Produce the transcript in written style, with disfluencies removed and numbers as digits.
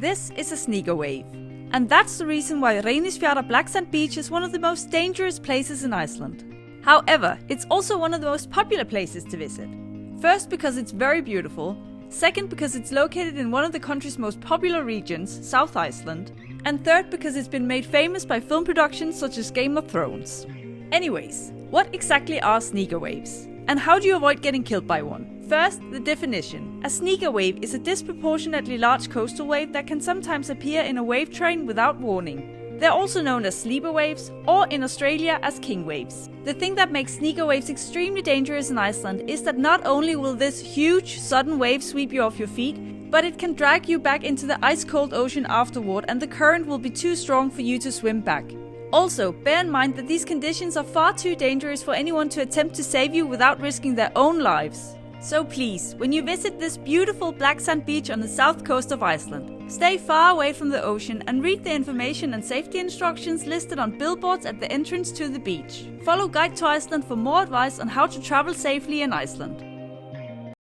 This is a sneaker wave. And that's the reason why Reynisfjara Black Sand Beach is one of the most dangerous places in Iceland. However, it's also one of the most popular places to visit. First, because it's very beautiful. Second, because it's located in one of the country's most popular regions, South Iceland. And third, because it's been made famous by film productions such as Game of Thrones. Anyways, what exactly are sneaker waves? And how do you avoid getting killed by one? First, the definition. A sneaker wave is a disproportionately large coastal wave that can sometimes appear in a wave train without warning. They're also known as sleeper waves, or in Australia as king waves. The thing that makes sneaker waves extremely dangerous in Iceland is that not only will this huge, sudden wave sweep you off your feet, but it can drag you back into the ice-cold ocean afterward, and the current will be too strong for you to swim back. Also, bear in mind that these conditions are far too dangerous for anyone to attempt to save you without risking their own lives. So please, when you visit this beautiful black sand beach on the south coast of Iceland, stay far away from the ocean and read the information and safety instructions listed on billboards at the entrance to the beach. Follow Guide to Iceland for more advice on how to travel safely in Iceland.